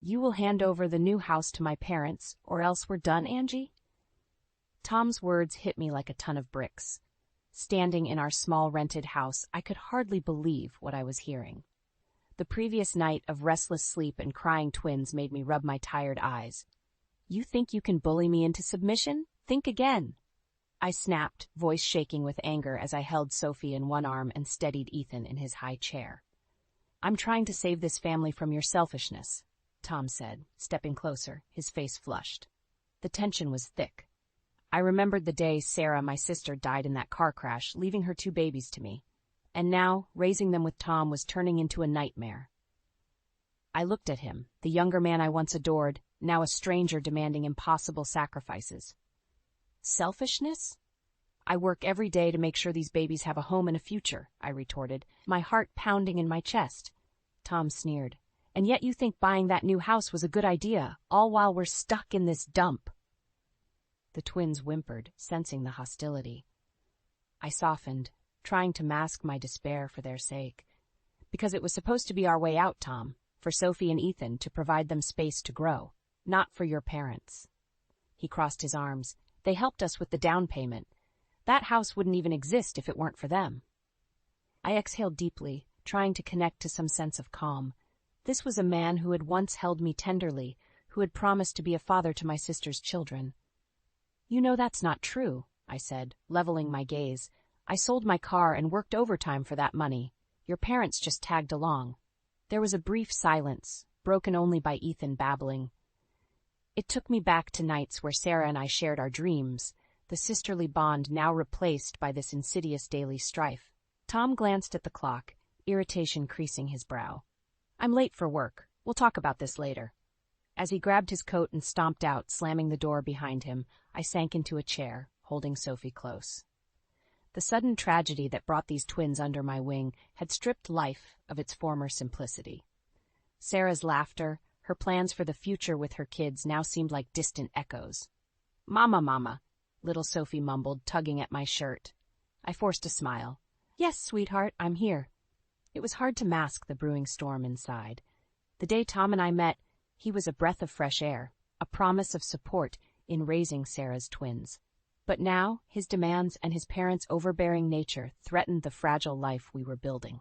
You will hand over the new house to my parents, or else we're done, Angie? Tom's words hit me like a ton of bricks. Standing in our small rented house, I could hardly believe what I was hearing. The previous night of restless sleep and crying twins made me rub my tired eyes. You think you can bully me into submission? Think again. I snapped, voice shaking with anger as I held Sophie in one arm and steadied Ethan in his high chair. I'm trying to save this family from your selfishness, Tom said, stepping closer, his face flushed. The tension was thick. I remembered the day Sarah, my sister, died in that car crash, leaving her 2 babies to me. And now, raising them with Tom was turning into a nightmare. I looked at him, the younger man I once adored, now a stranger demanding impossible sacrifices. Selfishness? I work every day to make sure these babies have a home and a future, I retorted, my heart pounding in my chest. Tom sneered. And yet you think buying that new house was a good idea, all while we're stuck in this dump. The twins whimpered, sensing the hostility. I softened, trying to mask my despair for their sake. Because it was supposed to be our way out, Tom, for Sophie and Ethan to provide them space to grow, not for your parents. He crossed his arms. They helped us with the down payment. That house wouldn't even exist if it weren't for them. I exhaled deeply, trying to connect to some sense of calm. This was a man who had once held me tenderly, who had promised to be a father to my sister's children. You know that's not true, I said, leveling my gaze. I sold my car and worked overtime for that money. Your parents just tagged along. There was a brief silence, broken only by Ethan babbling. It took me back to nights where Sarah and I shared our dreams, the sisterly bond now replaced by this insidious daily strife. Tom glanced at the clock, irritation creasing his brow. I'm late for work. We'll talk about this later. As he grabbed his coat and stomped out, slamming the door behind him, I sank into a chair, holding Sophie close. The sudden tragedy that brought these twins under my wing had stripped life of its former simplicity. Sarah's laughter, her plans for the future with her kids now seemed like distant echoes. Mama, little Sophie mumbled, tugging at my shirt. I forced a smile. Yes, sweetheart, I'm here. It was hard to mask the brewing storm inside. The day Tom and I met, he was a breath of fresh air, a promise of support in raising Sarah's twins. But now, his demands and his parents' overbearing nature threatened the fragile life we were building.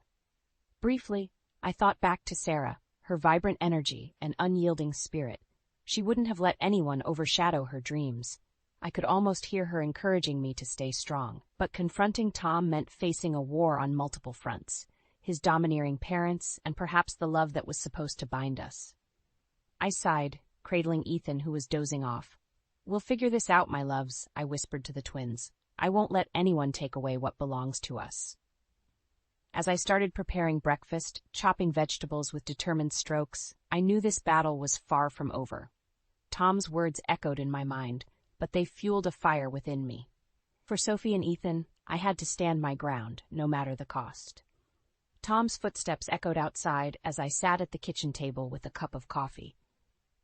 Briefly, I thought back to Sarah, her vibrant energy and unyielding spirit. She wouldn't have let anyone overshadow her dreams. I could almost hear her encouraging me to stay strong. But confronting Tom meant facing a war on multiple fronts, his domineering parents, and perhaps the love that was supposed to bind us. I sighed, cradling Ethan, who was dozing off. We'll figure this out, my loves, I whispered to the twins. I won't let anyone take away what belongs to us. As I started preparing breakfast, chopping vegetables with determined strokes, I knew this battle was far from over. Tom's words echoed in my mind, but they fueled a fire within me. For Sophie and Ethan, I had to stand my ground, no matter the cost. Tom's footsteps echoed outside as I sat at the kitchen table with a cup of coffee.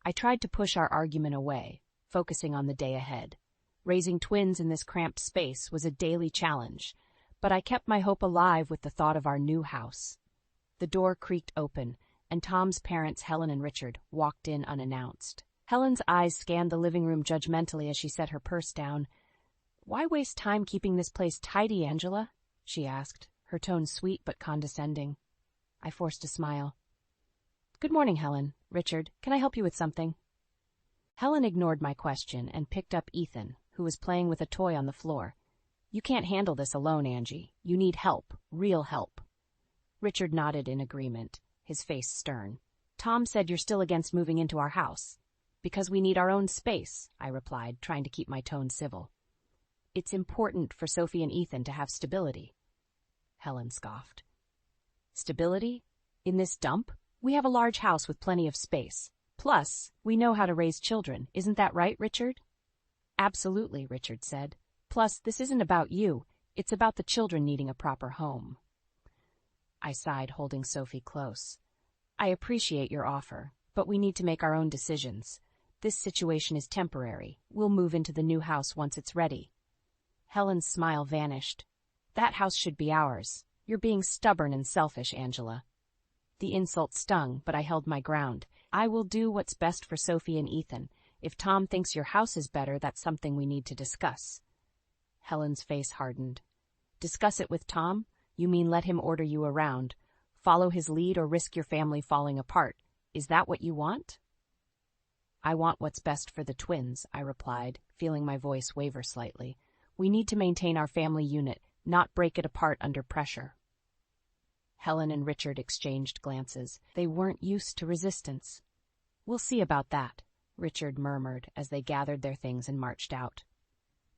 I tried to push our argument away, focusing on the day ahead. Raising twins in this cramped space was a daily challenge, but I kept my hope alive with the thought of our new house. The door creaked open, and Tom's parents, Helen and Richard, walked in unannounced. Helen's eyes scanned the living room judgmentally as she set her purse down. Why waste time keeping this place tidy, Angela? She asked, her tone sweet but condescending. I forced a smile. Good morning, Helen. Richard, can I help you with something? Helen ignored my question and picked up Ethan, who was playing with a toy on the floor. You can't handle this alone, Angie. You need help, real help. Richard nodded in agreement, his face stern. Tom said you're still against moving into our house. Because we need our own space, I replied, trying to keep my tone civil. It's important for Sophie and Ethan to have stability. Helen scoffed. Stability? In this dump? We have a large house with plenty of space. Plus, we know how to raise children. Isn't that right, Richard? Absolutely, Richard said. Plus, this isn't about you. It's about the children needing a proper home. I sighed, holding Sophie close. I appreciate your offer, but we need to make our own decisions. This situation is temporary. We'll move into the new house once it's ready. Helen's smile vanished. That house should be ours. You're being stubborn and selfish, Angela. The insult stung, but I held my ground. I will do what's best for Sophie and Ethan. If Tom thinks your house is better, that's something we need to discuss. Helen's face hardened. Discuss it with Tom? You mean let him order you around? Follow his lead or risk your family falling apart? Is that what you want? I want what's best for the twins, I replied, feeling my voice waver slightly. We need to maintain our family unit, not break it apart under pressure. Helen and Richard exchanged glances. They weren't used to resistance. We'll see about that, Richard murmured as they gathered their things and marched out.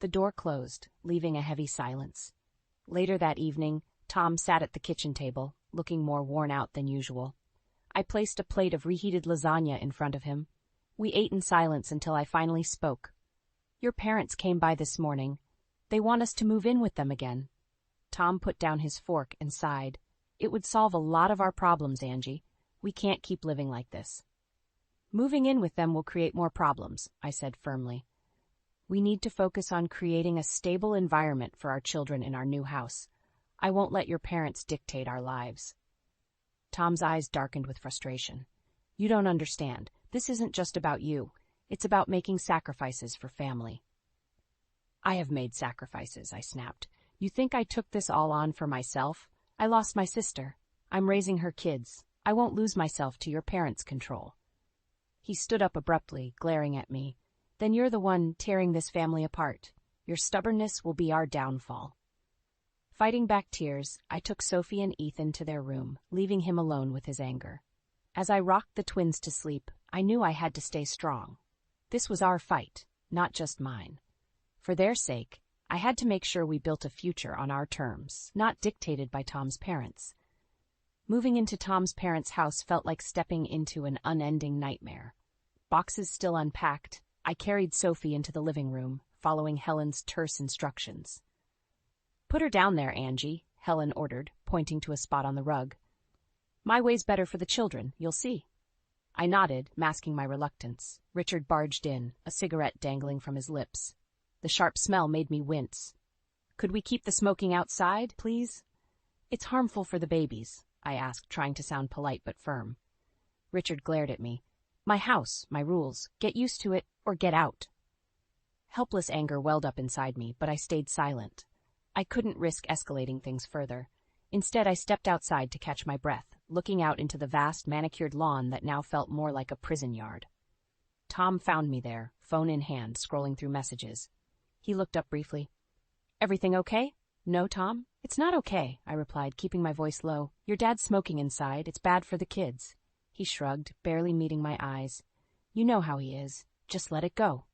The door closed, leaving a heavy silence. Later that evening, Tom sat at the kitchen table, looking more worn out than usual. I placed a plate of reheated lasagna in front of him. We ate in silence until I finally spoke. Your parents came by this morning. They want us to move in with them again. Tom put down his fork and sighed. It would solve a lot of our problems, Angie. We can't keep living like this. Moving in with them will create more problems, I said firmly. We need to focus on creating a stable environment for our children in our new house. I won't let your parents dictate our lives. Tom's eyes darkened with frustration. You don't understand. This isn't just about you. It's about making sacrifices for family. I have made sacrifices, I snapped. You think I took this all on for myself? I lost my sister. I'm raising her kids. I won't lose myself to your parents' control. He stood up abruptly, glaring at me. Then you're the one tearing this family apart. Your stubbornness will be our downfall. Fighting back tears, I took Sophie and Ethan to their room, leaving him alone with his anger. As I rocked the twins to sleep, I knew I had to stay strong. This was our fight, not just mine. For their sake, I had to make sure we built a future on our terms, not dictated by Tom's parents. Moving into Tom's parents' house felt like stepping into an unending nightmare. Boxes still unpacked, I carried Sophie into the living room, following Helen's terse instructions. Put her down there, Angie, Helen ordered, pointing to a spot on the rug. My way's better for the children, you'll see. I nodded, masking my reluctance. Richard barged in, a cigarette dangling from his lips. The sharp smell made me wince. Could we keep the smoking outside, please? It's harmful for the babies, I asked, trying to sound polite but firm. Richard glared at me. My house, my rules. Get used to it or get out. Helpless anger welled up inside me, but I stayed silent. I couldn't risk escalating things further. Instead, I stepped outside to catch my breath, looking out into the vast, manicured lawn that now felt more like a prison yard. Tom found me there, phone in hand, scrolling through messages. He looked up briefly. Everything okay? No, Tom? It's not okay, I replied, keeping my voice low. Your dad's smoking inside. It's bad for the kids. He shrugged, barely meeting my eyes. You know how he is. Just let it go.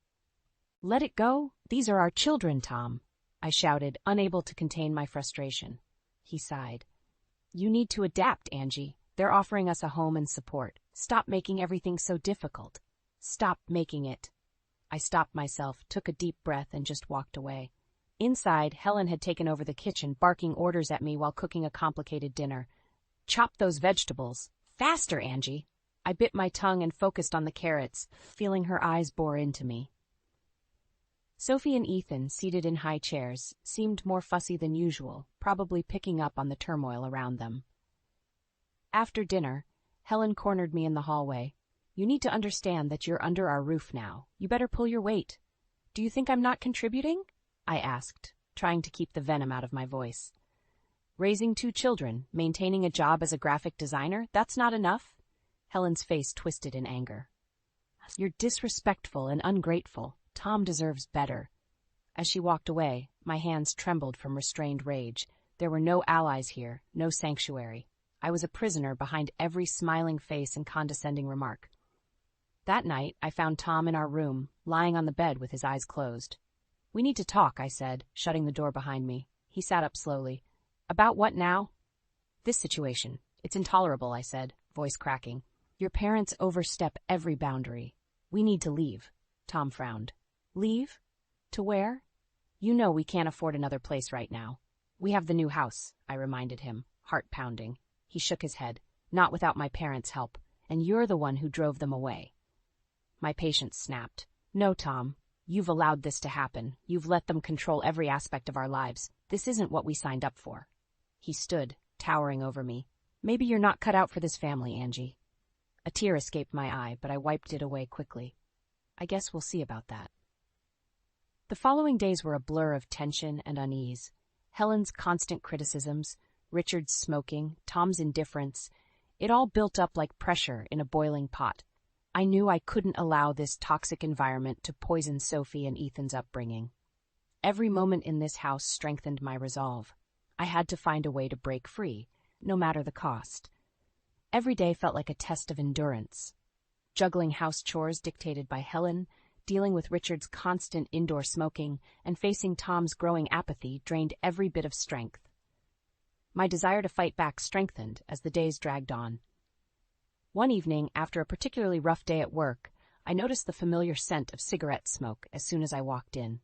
Let it go? These are our children, Tom, I shouted, unable to contain my frustration. He sighed. You need to adapt, Angie. They're offering us a home and support. Stop making everything so difficult. Stop making it. I stopped myself, took a deep breath, and just walked away. Inside, Helen had taken over the kitchen, barking orders at me while cooking a complicated dinner. Chop those vegetables. Faster, Angie. I bit my tongue and focused on the carrots, feeling her eyes bore into me. Sophie and Ethan, seated in high chairs, seemed more fussy than usual, probably picking up on the turmoil around them. After dinner, Helen cornered me in the hallway. You need to understand that you're under our roof now. You better pull your weight. Do you think I'm not contributing? I asked, trying to keep the venom out of my voice. Raising 2 children, maintaining a job as a graphic designer, that's not enough? Helen's face twisted in anger. You're disrespectful and ungrateful. Tom deserves better. As she walked away, my hands trembled from restrained rage. There were no allies here, no sanctuary. I was a prisoner behind every smiling face and condescending remark. That night, I found Tom in our room, lying on the bed with his eyes closed. We need to talk, I said, shutting the door behind me. He sat up slowly. About what now? This situation. It's intolerable, I said, voice cracking. Your parents overstep every boundary. We need to leave. Tom frowned. Leave? To where? You know we can't afford another place right now. We have the new house, I reminded him, heart pounding. He shook his head. Not without my parents' help, and you're the one who drove them away. My patience snapped. No, Tom. You've allowed this to happen. You've let them control every aspect of our lives. This isn't what we signed up for. He stood, towering over me. Maybe you're not cut out for this family, Angie. A tear escaped my eye, but I wiped it away quickly. I guess we'll see about that. The following days were a blur of tension and unease. Helen's constant criticisms, Richard's smoking, Tom's indifference, it all built up like pressure in a boiling pot. I knew I couldn't allow this toxic environment to poison Sophie and Ethan's upbringing. Every moment in this house strengthened my resolve. I had to find a way to break free, no matter the cost. Every day felt like a test of endurance. Juggling house chores dictated by Helen, dealing with Richard's constant indoor smoking, and facing Tom's growing apathy drained every bit of strength. My desire to fight back strengthened as the days dragged on. One evening, after a particularly rough day at work, I noticed the familiar scent of cigarette smoke as soon as I walked in.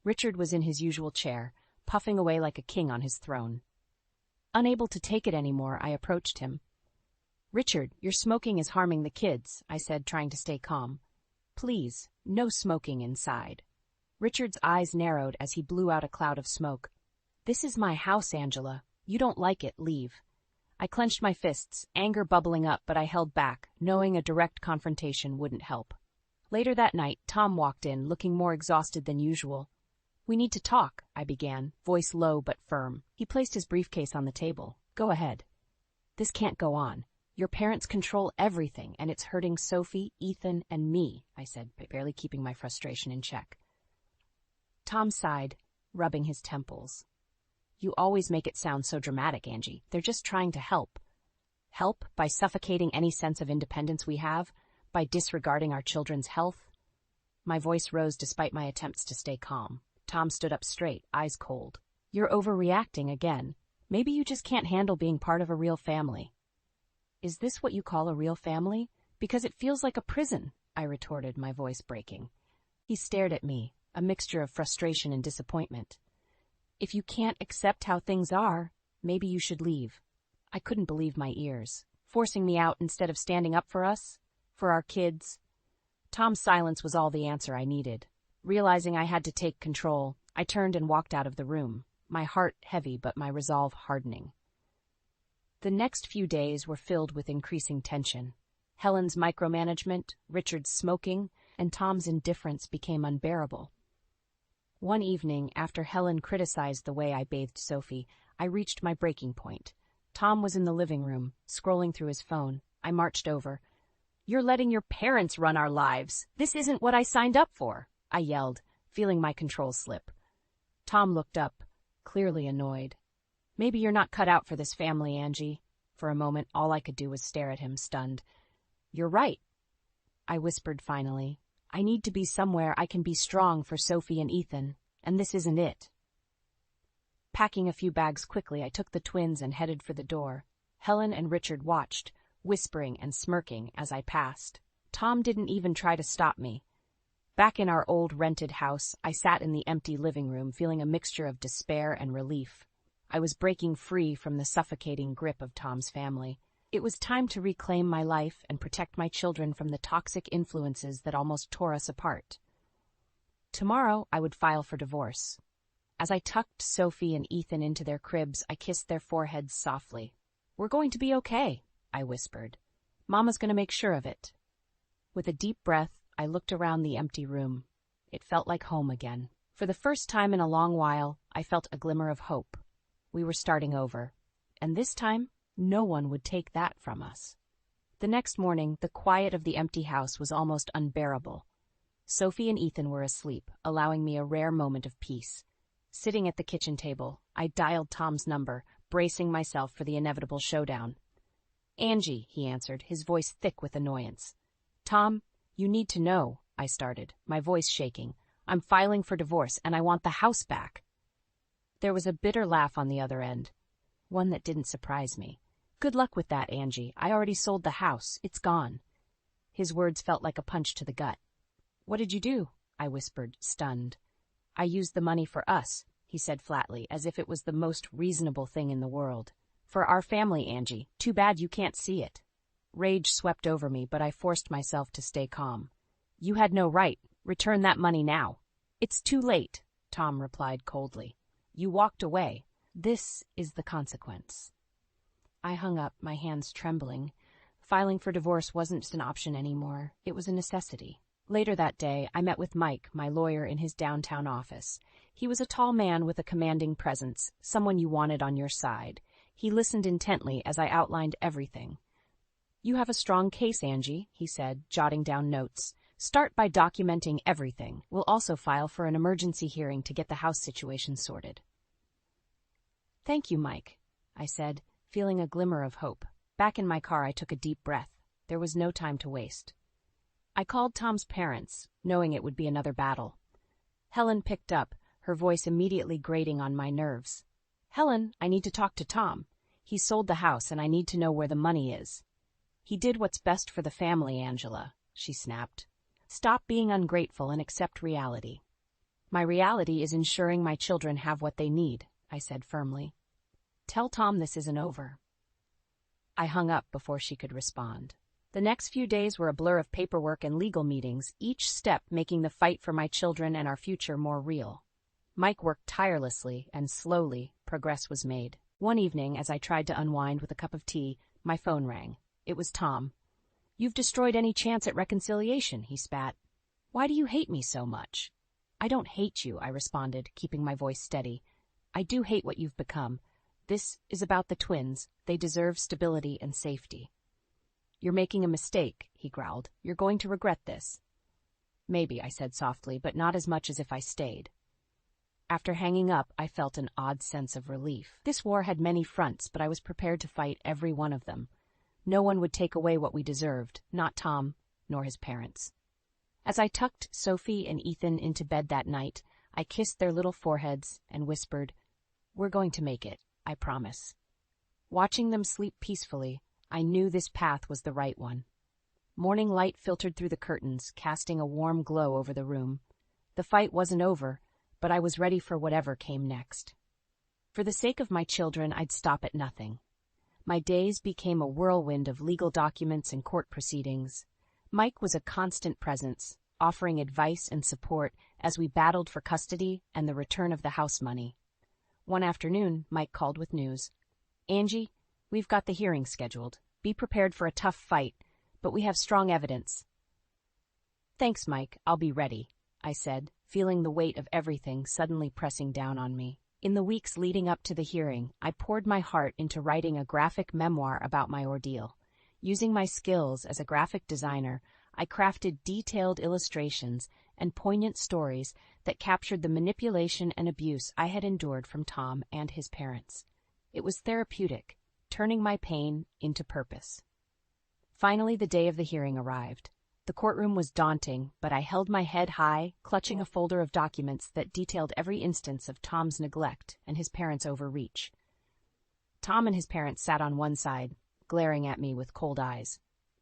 Richard was in his usual chair, puffing away like a king on his throne. Unable to take it anymore, I approached him. "Richard, your smoking is harming the kids," I said, trying to stay calm. "Please, no smoking inside." Richard's eyes narrowed as he blew out a cloud of smoke. "This is my house, Angela. You don't like it, leave." I clenched my fists, anger bubbling up, but I held back, knowing a direct confrontation wouldn't help. Later that night, Tom walked in, looking more exhausted than usual. "We need to talk," I began, voice low but firm. He placed his briefcase on the table. "Go ahead." "This can't go on. Your parents control everything, and it's hurting Sophie, Ethan, and me," I said, barely keeping my frustration in check. Tom sighed, rubbing his temples. "You always make it sound so dramatic, Angie. They're just trying to help." "Help by suffocating any sense of independence we have? By disregarding our children's health?" My voice rose despite my attempts to stay calm. Tom stood up straight, eyes cold. "You're overreacting again. Maybe you just can't handle being part of a real family." "Is this what you call a real family? Because it feels like a prison," I retorted, my voice breaking. He stared at me, a mixture of frustration and disappointment. "If you can't accept how things are, maybe you should leave." I couldn't believe my ears. Forcing me out instead of standing up for us? For our kids? Tom's silence was all the answer I needed. Realizing I had to take control, I turned and walked out of the room, my heart heavy but my resolve hardening. The next few days were filled with increasing tension. Helen's micromanagement, Richard's smoking, and Tom's indifference became unbearable. One evening, after Helen criticized the way I bathed Sophie, I reached my breaking point. Tom was in the living room, scrolling through his phone. I marched over. "You're letting your parents run our lives. This isn't what I signed up for," I yelled, feeling my control slip. Tom looked up, clearly annoyed. "Maybe you're not cut out for this family, Angie." For a moment, all I could do was stare at him, stunned. "You're right," I whispered finally. "I need to be somewhere I can be strong for Sophie and Ethan, and this isn't it." Packing a few bags quickly, I took the twins and headed for the door. Helen and Richard watched, whispering and smirking as I passed. Tom didn't even try to stop me. Back in our old rented house, I sat in the empty living room, feeling a mixture of despair and relief. I was breaking free from the suffocating grip of Tom's family. It was time to reclaim my life and protect my children from the toxic influences that almost tore us apart. Tomorrow, I would file for divorce. As I tucked Sophie and Ethan into their cribs, I kissed their foreheads softly. "We're going to be okay," I whispered. "Mama's going to make sure of it." With a deep breath, I looked around the empty room. It felt like home again. For the first time in a long while, I felt a glimmer of hope. We were starting over. And this time, no one would take that from us. The next morning, the quiet of the empty house was almost unbearable. Sophie and Ethan were asleep, allowing me a rare moment of peace. Sitting at the kitchen table, I dialed Tom's number, bracing myself for the inevitable showdown. "Angie," he answered, his voice thick with annoyance. "Tom, you need to know," I started, my voice shaking. "I'm filing for divorce, and I want the house back." There was a bitter laugh on the other end, one that didn't surprise me. "Good luck with that, Angie. I already sold the house. It's gone." His words felt like a punch to the gut. "What did you do?" I whispered, stunned. "I used the money for us," he said flatly, as if it was the most reasonable thing in the world. "For our family, Angie. Too bad you can't see it." Rage swept over me, but I forced myself to stay calm. "You had no right. Return that money now." "It's too late," Tom replied coldly. "You walked away. This is the consequence." I hung up, my hands trembling. Filing for divorce wasn't just an option anymore. It was a necessity. Later that day, I met with Mike, my lawyer, in his downtown office. He was a tall man with a commanding presence, someone you wanted on your side. He listened intently as I outlined everything. "You have a strong case, Angie," he said, jotting down notes. "Start by documenting everything. We'll also file for an emergency hearing to get the house situation sorted." "Thank you, Mike," I said, feeling a glimmer of hope. Back in my car, I took a deep breath. There was no time to waste. I called Tom's parents, knowing it would be another battle. Helen picked up, her voice immediately grating on my nerves. "Helen, I need to talk to Tom. He sold the house, and I need to know where the money is." "He did what's best for the family, Angela," she snapped. "Stop being ungrateful and accept reality." "My reality is ensuring my children have what they need," I said firmly. "Tell Tom this isn't over." I hung up before she could respond. The next few days were a blur of paperwork and legal meetings, each step making the fight for my children and our future more real. Mike worked tirelessly, and slowly, progress was made. One evening, as I tried to unwind with a cup of tea, my phone rang. It was Tom. "You've destroyed any chance at reconciliation," he spat. "Why do you hate me so much?" "I don't hate you," I responded, keeping my voice steady. "I do hate what you've become. This is about the twins. They deserve stability and safety." "You're making a mistake," he growled. "You're going to regret this." "Maybe," I said softly, "but not as much as if I stayed." After hanging up, I felt an odd sense of relief. This war had many fronts, but I was prepared to fight every one of them. No one would take away what we deserved, not Tom, nor his parents. As I tucked Sophie and Ethan into bed that night, I kissed their little foreheads and whispered, "We're going to make it, I promise." Watching them sleep peacefully, I knew this path was the right one. Morning light filtered through the curtains, casting a warm glow over the room. The fight wasn't over, but I was ready for whatever came next. For the sake of my children, I'd stop at nothing. My days became a whirlwind of legal documents and court proceedings. Mike was a constant presence, offering advice and support as we battled for custody and the return of the house money. One afternoon, Mike called with news. "Angie, we've got the hearing scheduled. Be prepared for a tough fight, but we have strong evidence." "Thanks, Mike. I'll be ready," I said, feeling the weight of everything suddenly pressing down on me. In the weeks leading up to the hearing, I poured my heart into writing a graphic memoir about my ordeal. Using my skills as a graphic designer, I crafted detailed illustrations and poignant stories that captured the manipulation and abuse I had endured from Tom and his parents. It was therapeutic, turning my pain into purpose. Finally, the day of the hearing arrived. The courtroom was daunting, but I held my head high, clutching a folder of documents that detailed every instance of Tom's neglect and his parents' overreach. Tom and his parents sat on one side, glaring at me with cold eyes.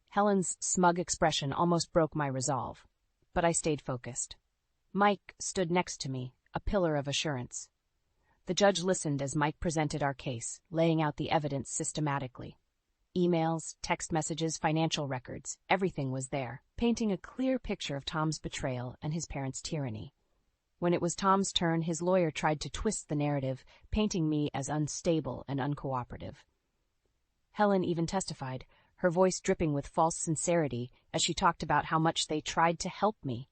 Helen's smug expression almost broke my resolve, but I stayed focused. Mike stood next to me, a pillar of assurance. The judge listened as Mike presented our case, laying out the evidence systematically. Emails, text messages, financial records, everything was there, painting a clear picture of Tom's betrayal and his parents' tyranny. When it was Tom's turn, his lawyer tried to twist the narrative, painting me as unstable and uncooperative. Helen even testified, her voice dripping with false sincerity as she talked about how much they tried to help me.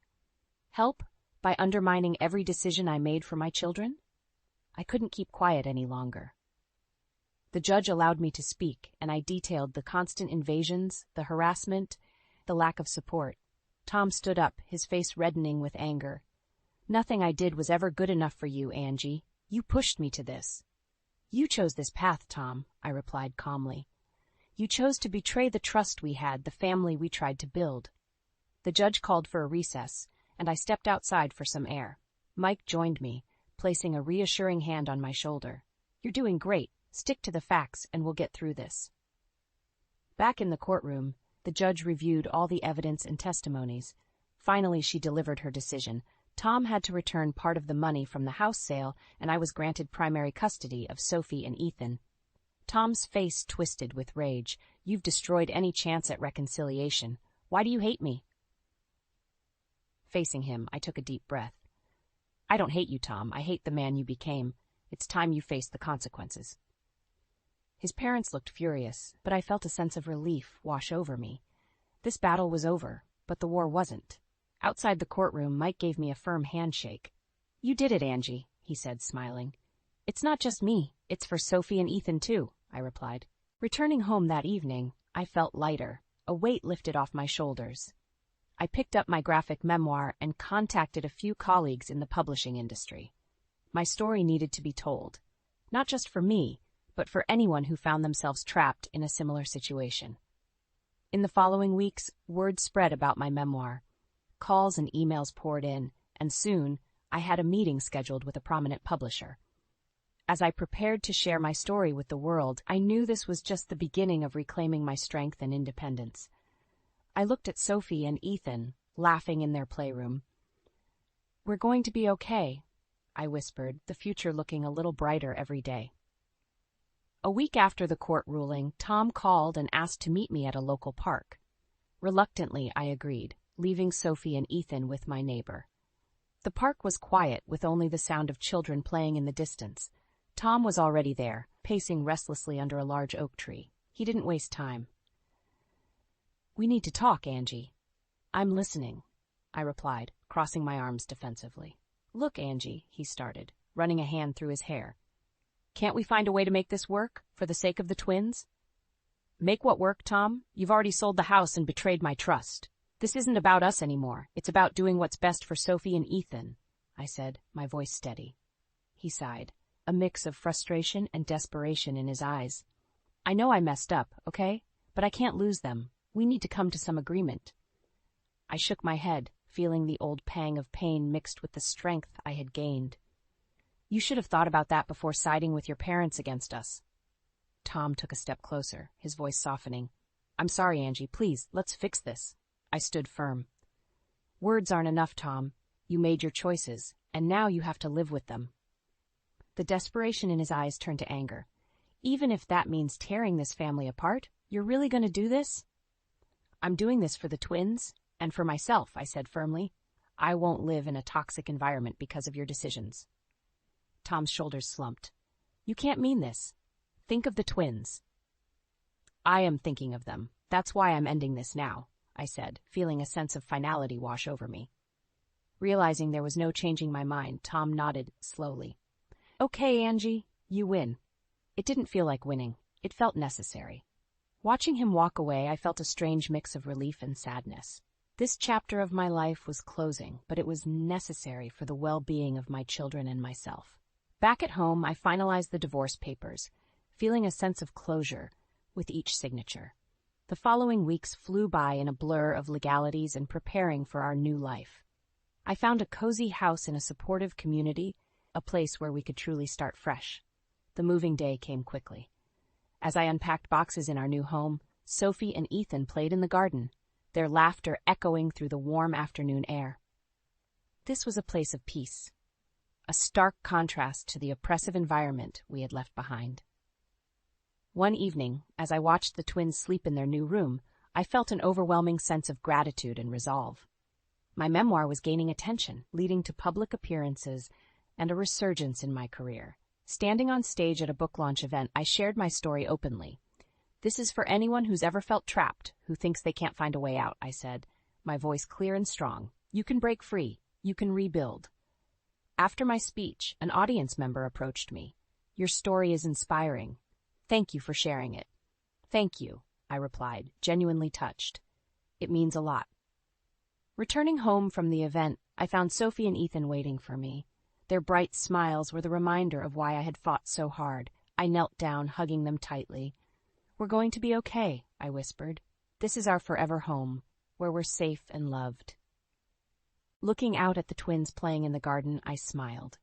Help? By undermining every decision I made for my children? I couldn't keep quiet any longer. The judge allowed me to speak, and I detailed the constant invasions, the harassment, the lack of support. Tom stood up, his face reddening with anger. "Nothing I did was ever good enough for you, Angie. You pushed me to this." "You chose this path, Tom," I replied calmly. "You chose to betray the trust we had, the family we tried to build." The judge called for a recess, and I stepped outside for some air. Mike joined me, placing a reassuring hand on my shoulder. "You're doing great. Stick to the facts, and we'll get through this." Back in the courtroom, the judge reviewed all the evidence and testimonies. Finally, she delivered her decision. Tom had to return part of the money from the house sale, and I was granted primary custody of Sophie and Ethan. Tom's face twisted with rage. "You've destroyed any chance at reconciliation. Why do you hate me?" Facing him, I took a deep breath. "I don't hate you, Tom. I hate the man you became. It's time you faced the consequences." His parents looked furious, but I felt a sense of relief wash over me. This battle was over, but the war wasn't. Outside the courtroom, Mike gave me a firm handshake. "You did it, Angie," he said, smiling. "It's not just me, it's for Sophie and Ethan too," I replied. Returning home that evening, I felt lighter, a weight lifted off my shoulders. I picked up my graphic memoir and contacted a few colleagues in the publishing industry. My story needed to be told, not just for me, but for anyone who found themselves trapped in a similar situation. In the following weeks, word spread about my memoir. Calls and emails poured in, and soon I had a meeting scheduled with a prominent publisher. As I prepared to share my story with the world, I knew this was just the beginning of reclaiming my strength and independence. I looked at Sophie and Ethan, laughing in their playroom. "We're going to be okay," I whispered, the future looking a little brighter every day. A week after the court ruling, Tom called and asked to meet me at a local park. Reluctantly, I agreed, leaving Sophie and Ethan with my neighbor. The park was quiet, with only the sound of children playing in the distance. Tom was already there, pacing restlessly under a large oak tree. He didn't waste time. "We need to talk, Angie." "I'm listening," I replied, crossing my arms defensively. "Look, Angie," he started, running a hand through his hair. "Can't we find a way to make this work, for the sake of the twins?" "Make what work, Tom? You've already sold the house and betrayed my trust. This isn't about us anymore. It's about doing what's best for Sophie and Ethan," I said, my voice steady. He sighed, a mix of frustration and desperation in his eyes. "I know I messed up, okay? But I can't lose them. We need to come to some agreement." I shook my head, feeling the old pang of pain mixed with the strength I had gained. "You should have thought about that before siding with your parents against us." Tom took a step closer, his voice softening. "I'm sorry, Angie. Please, let's fix this." I stood firm. "Words aren't enough, Tom. You made your choices, and now you have to live with them." The desperation in his eyes turned to anger. "Even if that means tearing this family apart, you're really going to do this?" "I'm doing this for the twins and for myself," I said firmly. "I won't live in a toxic environment because of your decisions." Tom's shoulders slumped. "You can't mean this. Think of the twins." "I am thinking of them. That's why I'm ending this now," I said, feeling a sense of finality wash over me. Realizing there was no changing my mind, Tom nodded slowly. "Okay, Angie, you win." It didn't feel like winning. It felt necessary. Watching him walk away, I felt a strange mix of relief and sadness. This chapter of my life was closing, but it was necessary for the well-being of my children and myself. Back at home, I finalized the divorce papers, feeling a sense of closure with each signature. The following weeks flew by in a blur of legalities and preparing for our new life. I found a cozy house in a supportive community, a place where we could truly start fresh. The moving day came quickly. As I unpacked boxes in our new home, Sophie and Ethan played in the garden, their laughter echoing through the warm afternoon air. This was a place of peace, a stark contrast to the oppressive environment we had left behind. One evening, as I watched the twins sleep in their new room, I felt an overwhelming sense of gratitude and resolve. My memoir was gaining attention, leading to public appearances and a resurgence in my career. Standing on stage at a book launch event, I shared my story openly. "This is for anyone who's ever felt trapped, who thinks they can't find a way out," I said, my voice clear and strong. "You can break free. You can rebuild." After my speech, an audience member approached me. "Your story is inspiring. Thank you for sharing it." "Thank you," I replied, genuinely touched. "It means a lot." Returning home from the event, I found Sophie and Ethan waiting for me. Their bright smiles were the reminder of why I had fought so hard. I knelt down, hugging them tightly. "We're going to be okay," I whispered. "This is our forever home, where we're safe and loved." Looking out at the twins playing in the garden, I smiled.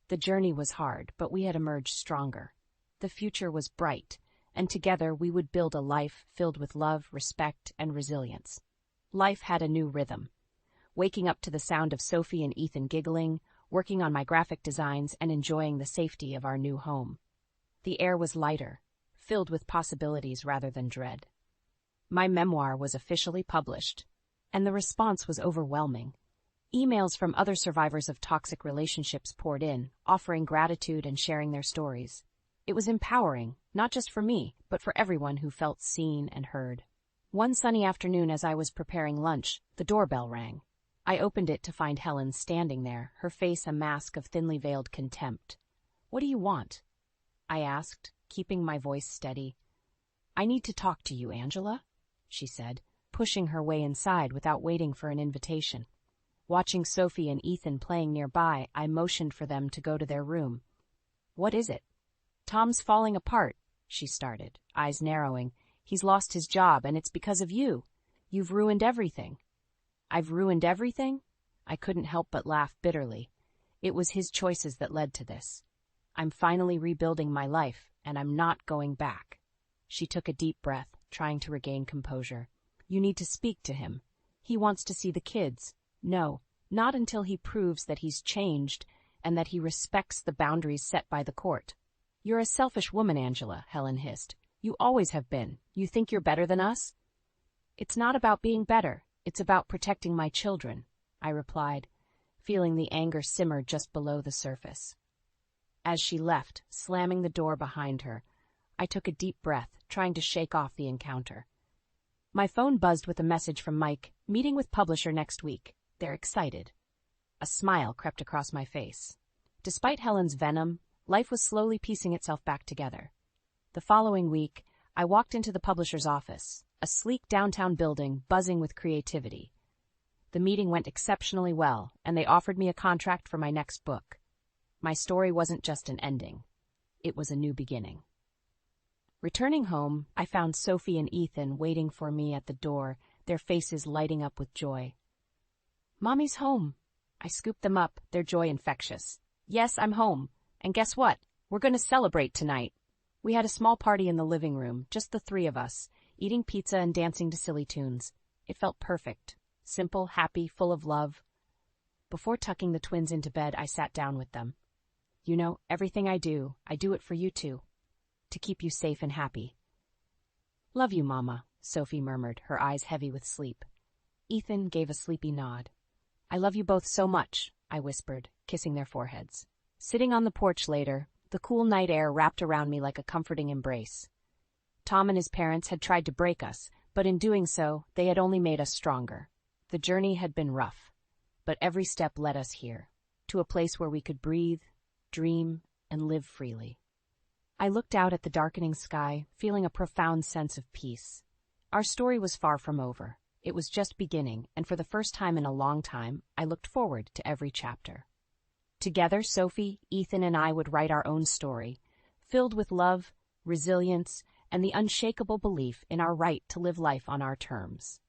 The journey was hard, but we had emerged stronger. The future was bright, and together we would build a life filled with love, respect, and resilience. Life had a new rhythm. Waking up to the sound of Sophie and Ethan giggling, working on my graphic designs, and enjoying the safety of our new home. The air was lighter, filled with possibilities rather than dread. My memoir was officially published, and the response was overwhelming. Emails from other survivors of toxic relationships poured in, offering gratitude and sharing their stories. It was empowering, not just for me, but for everyone who felt seen and heard. One sunny afternoon as I was preparing lunch, the doorbell rang. I opened it to find Helen standing there, her face a mask of thinly veiled contempt. "What do you want?" I asked, keeping my voice steady. "I need to talk to you, Angela," she said, pushing her way inside without waiting for an invitation. Watching Sophie and Ethan playing nearby, I motioned for them to go to their room. "What is it?" "Tom's falling apart," she started, eyes narrowing. "He's lost his job, and it's because of you. You've ruined everything." "I've ruined everything?" I couldn't help but laugh bitterly. It was his choices that led to this. I'm finally rebuilding my life, and I'm not going back. She took a deep breath, trying to regain composure. "You need to speak to him. He wants to see the kids. No, not until he proves that he's changed and that he respects the boundaries set by the court." "You're a selfish woman, Angela," Helen hissed. "You always have been. You think you're better than us?" "It's not about being better. It's about protecting my children," I replied, feeling the anger simmer just below the surface. As she left, slamming the door behind her, I took a deep breath, trying to shake off the encounter. My phone buzzed with a message from Mike, "Meeting with publisher next week. They're excited." A smile crept across my face. Despite Helen's venom, life was slowly piecing itself back together. The following week, I walked into the publisher's office, a sleek downtown building buzzing with creativity. The meeting went exceptionally well, and they offered me a contract for my next book. My story wasn't just an ending. It was a new beginning. Returning home, I found Sophie and Ethan waiting for me at the door, their faces lighting up with joy. "Mommy's home." I scooped them up, their joy infectious. "Yes, I'm home. And guess what? We're going to celebrate tonight." We had a small party in the living room, just the three of us, eating pizza and dancing to silly tunes. It felt perfect. Simple, happy, full of love. Before tucking the twins into bed, I sat down with them. "You know, everything I do it for you too. To keep you safe and happy." "Love you, Mama," Sophie murmured, her eyes heavy with sleep. Ethan gave a sleepy nod. "I love you both so much," I whispered, kissing their foreheads. Sitting on the porch later, the cool night air wrapped around me like a comforting embrace. Tom and his parents had tried to break us, but in doing so, they had only made us stronger. The journey had been rough, but every step led us here, to a place where we could breathe, dream, and live freely. I looked out at the darkening sky, feeling a profound sense of peace. Our story was far from over. It was just beginning, and for the first time in a long time, I looked forward to every chapter. Together, Sophie, Ethan, and I would write our own story, filled with love, resilience, and the unshakable belief in our right to live life on our terms.